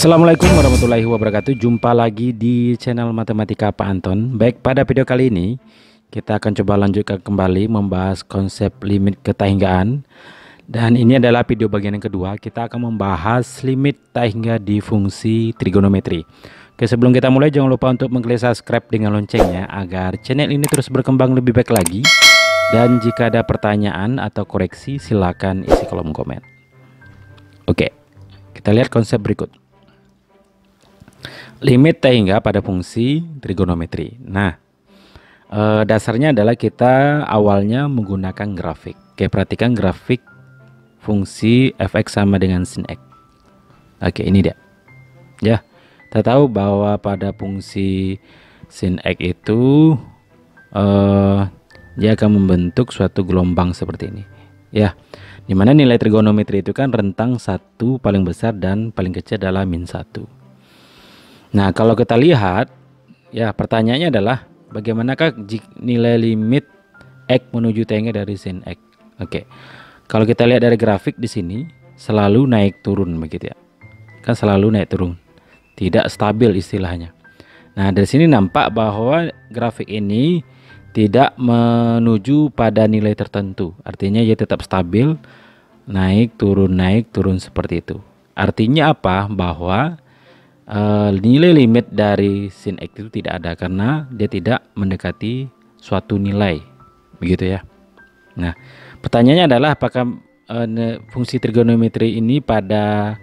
Assalamualaikum warahmatullahi wabarakatuh. Jumpa lagi di channel Matematika Pak Anton. Baik, pada video kali ini kita akan coba lanjutkan kembali membahas konsep limit ketahinggaan. Dan ini adalah video bagian yang kedua. Kita akan membahas limit tak hingga di fungsi trigonometri. Oke, sebelum kita mulai jangan lupa untuk mengklik subscribe dengan loncengnya agar channel ini terus berkembang lebih baik lagi. Dan jika ada pertanyaan atau koreksi silakan isi kolom komen. Oke, kita lihat konsep berikut. Limit tak hingga pada fungsi trigonometri. Nah, dasarnya adalah kita awalnya menggunakan grafik. Oke, perhatikan grafik fungsi fx sama dengan sin x. Oke, ini dia. Ya, kita tahu bahwa pada fungsi sin x itu dia akan membentuk suatu gelombang seperti ini. Ya, dimana nilai trigonometri itu kan rentang 1 paling besar dan paling kecil adalah min 1. Nah, kalau kita lihat, ya pertanyaannya adalah bagaimanakah nilai limit x menuju t dari sin x. Oke, kalau kita lihat dari grafik di sini selalu naik turun begitu ya, kan selalu naik turun, tidak stabil istilahnya. Nah, dari sini nampak bahwa grafik ini tidak menuju pada nilai tertentu, artinya dia tetap stabil, naik turun seperti itu. Artinya apa? Bahwa nilai limit dari sin x itu tidak ada karena dia tidak mendekati suatu nilai, begitu ya. Nah, pertanyaannya adalah apakah fungsi trigonometri ini pada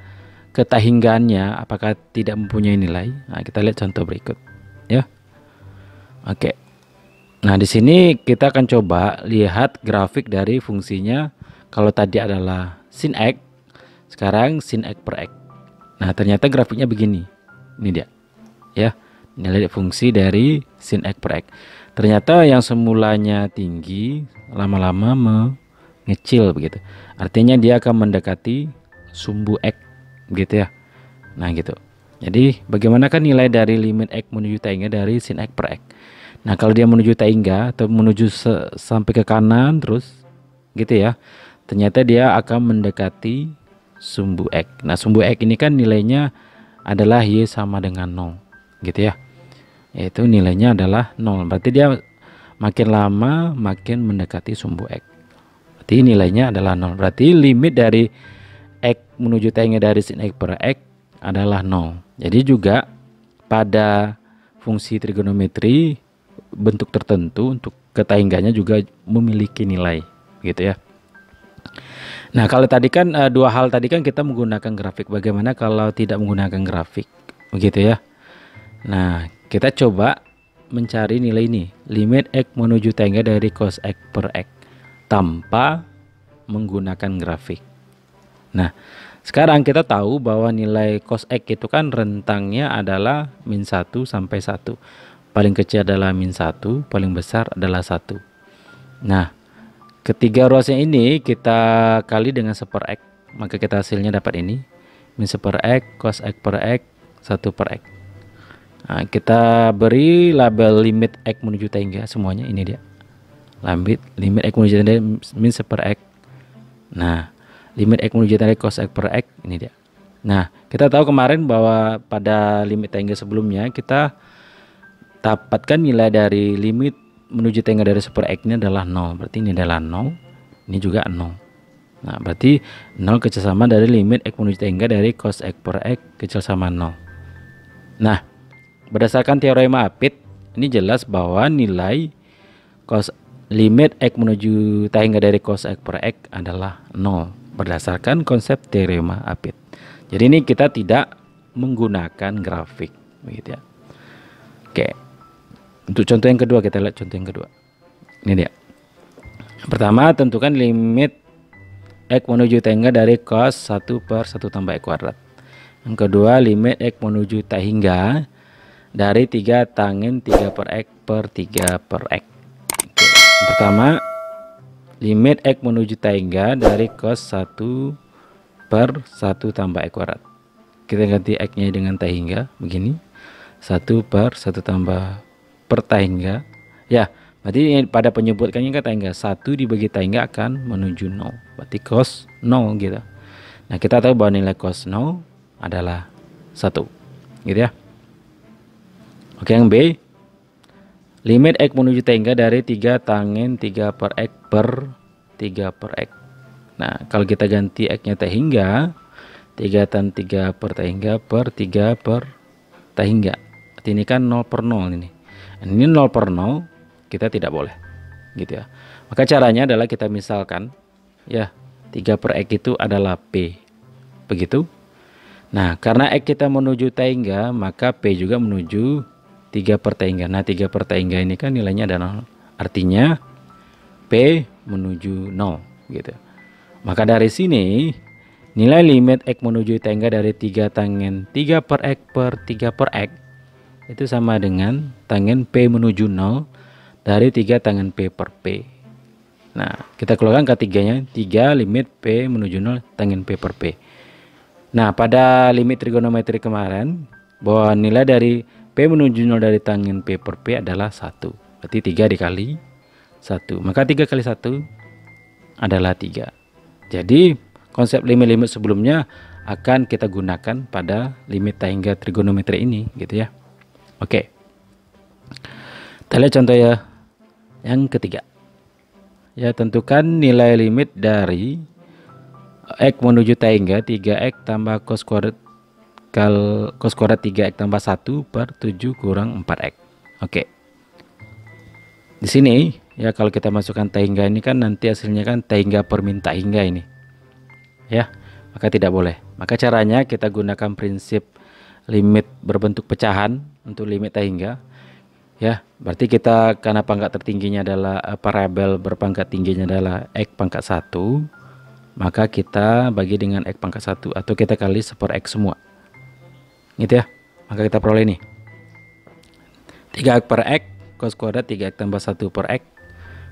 ketahinggaannya apakah tidak mempunyai nilai? Nah, kita lihat contoh berikut ya. Oke. Nah, di sini kita akan coba lihat grafik dari fungsinya. Kalau tadi adalah sin x, sekarang sin x per x. Nah, ternyata grafiknya begini. Ini dia. Ya, nilai fungsi dari sin x per x. Ternyata yang semulanya tinggi lama-lama mengecil begitu. Artinya dia akan mendekati sumbu x gitu ya. Nah, gitu. Jadi, bagaimanakah nilai dari limit x menuju t hingga dari sin x per x? Nah, kalau dia menuju t hingga atau menuju sampai ke kanan terus gitu ya. Ternyata dia akan mendekati sumbu x. Nah, sumbu x ini kan nilainya adalah y sama dengan 0 gitu ya, yaitu nilainya adalah 0. Berarti dia makin lama makin mendekati sumbu x, berarti nilainya adalah 0. Berarti limit dari x menuju t hingga dari sin x per x adalah 0. Jadi juga pada fungsi trigonometri bentuk tertentu untuk ketahingganya juga memiliki nilai gitu ya. Nah, kalau tadi kan dua hal tadi kan kita menggunakan grafik. Bagaimana kalau tidak menggunakan grafik? Begitu ya. Nah, kita coba mencari nilai ini. Limit x menuju t hingga dari cos x per x tanpa menggunakan grafik. Nah, sekarang kita tahu bahwa nilai cos x itu kan rentangnya adalah min 1 sampai 1. Paling kecil adalah min 1, paling besar adalah 1. Nah, ketiga ruasnya ini kita kali dengan 1 per x, maka kita hasilnya dapat ini, min 1 per x, cos x per x, 1 per x. Nah, kita beri label limit x menuju t hingga semuanya, ini dia. Limit x menuju t hingga min 1 per x. Nah, limit x menuju t hingga cos x per x, ini dia. Nah, kita tahu kemarin bahwa pada limit t hingga sebelumnya kita dapatkan nilai dari limit menuju t hingga dari 1 per x ini adalah 0. Berarti ini adalah 0. Ini juga 0. Nah, berarti 0 kecil sama dari limit x menuju t hingga dari cos x per x kecil sama 0. Nah, berdasarkan teorema Apit, ini jelas bahwa nilai limit x menuju t hingga dari cos x per x adalah 0 berdasarkan konsep teorema Apit. Jadi ini kita tidak menggunakan grafik begitu ya. Oke. Untuk contoh yang kedua, kita lihat contoh yang kedua. Ini dia. Pertama, tentukan limit x menuju t hingga dari cos 1 per 1 tambah x kuadrat. Yang kedua, limit x menuju t hingga dari 3 tangin 3 per x per 3 per x. Oke. Yang pertama, limit x menuju t hingga dari cos 1 per 1 tambah x kuadrat. Kita ganti x-nya dengan t hingga begini. 1 per 1 tambah per t hingga ya, berarti pada penyebutkannya kan t hingga 1 dibagi t hingga akan menuju 0, berarti cos 0 gitu. Nah, kita tahu bahwa nilai cos 0 adalah 1 gitu ya. Oke, yang B, limit X menuju tangga dari 3 tangen 3 per X per 3 per X. Nah, kalau kita ganti X nya tangga, 3 tan 3 per tangga per 3 per tangga. Ini kan 0 per 0 ini. Ini 0 per 0, kita tidak boleh gitu ya. Maka caranya adalah kita misalkan ya 3 per X itu adalah P. Begitu. Nah, karena X kita menuju tangga, maka P juga menuju 3 per tangga. Nah, 3 per tangga ini kan nilainya ada 0. Artinya P menuju 0 gitu. Maka dari sini nilai limit X menuju tangga dari 3 tangen 3 per X per 3 per X itu sama dengan tangen P menuju 0 dari 3 tangen P per P. Nah, kita keluarkan ketiganya, 3 limit P menuju 0 tangen P per P. Nah, pada limit trigonometri kemarin bahwa nilai dari P menuju 0 dari tangen P per P adalah 1. Berarti 3 dikali 1. Maka 3 kali 1 adalah 3. Jadi konsep limit-limit sebelumnya akan kita gunakan pada limit tangga trigonometri ini gitu ya. Oke. Kita lihat contoh ya yang ketiga. Ya, tentukan nilai limit dari X menuju tangga 3X tambah cos kuadrat 3X tambah 1 per 7 kurang 4X. Oke. Di sini ya kalau kita masukkan tangga ini kan nanti hasilnya kan tangga per min tangga ini. Ya, maka tidak boleh. Maka caranya kita gunakan prinsip limit berbentuk pecahan untuk limit tangga. Ya, berarti kita karena pangkat tertingginya adalah variabel berpangkat tingginya adalah X pangkat 1, maka kita bagi dengan X pangkat 1 atau kita kali 1 per X semua. Gitu ya. Maka kita peroleh ini 3X per X cos kuadrat 3X tambah 1 per X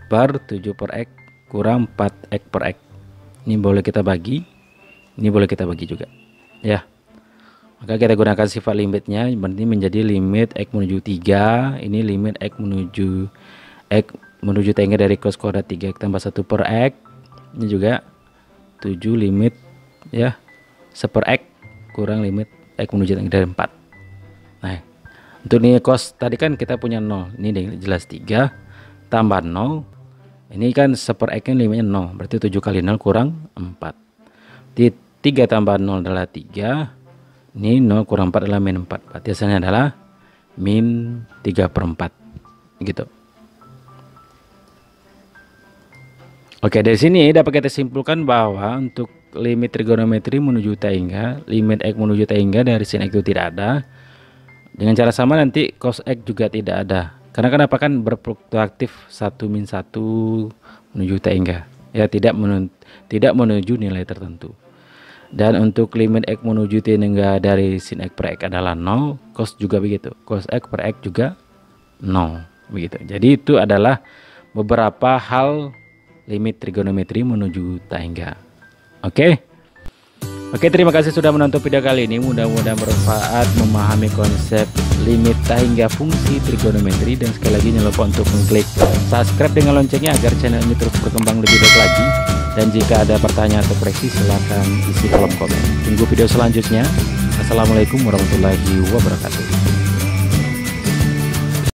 per 7 per X kurang 4X per X. Ini boleh kita bagi, ini boleh kita bagi juga ya. Maka kita gunakan sifat limitnya, berarti menjadi limit X menuju 3. Ini limit X menuju tangga dari cos kuadrat 3X tambah 1 per X. Ini juga 7 limit ya 1 per X kurang limit X menuju tangga dari 4. Nah, untuk nilai cos tadi kan kita punya 0. Ini jelas 3 tambah 0. Ini kan 1 per X nya limitnya 0. Berarti 7 kali 0 kurang 4. Di 3 tambah 0 adalah 3. Ini 0 kurang 4 adalah min 4. Berarti hasilnya adalah min 3 per 4 gitu. Oke, dari sini dapat kita simpulkan bahwa untuk limit trigonometri menuju tangga, limit X menuju tangga dari sin X itu tidak ada. Dengan cara sama nanti cos X juga tidak ada. Karena kenapa kan berfluktuatif 1 min 1 menuju tangga. Ya, tidak menuju nilai tertentu. Dan untuk limit X menuju tangga dari sin X per X adalah 0, cos juga begitu. Cos X per X juga 0 begitu. Jadi itu adalah beberapa hal limit trigonometri menuju tangga. Oke. Oke, terima kasih sudah menonton video kali ini. Mudah-mudahan bermanfaat memahami konsep limit tangga fungsi trigonometri, dan sekali lagi jangan lupa untuk mengklik subscribe dengan loncengnya agar channel ini terus berkembang lebih baik lagi. Dan jika ada pertanyaan atau koreksi silahkan isi kolom komen. Tunggu video selanjutnya. Assalamualaikum warahmatullahi wabarakatuh.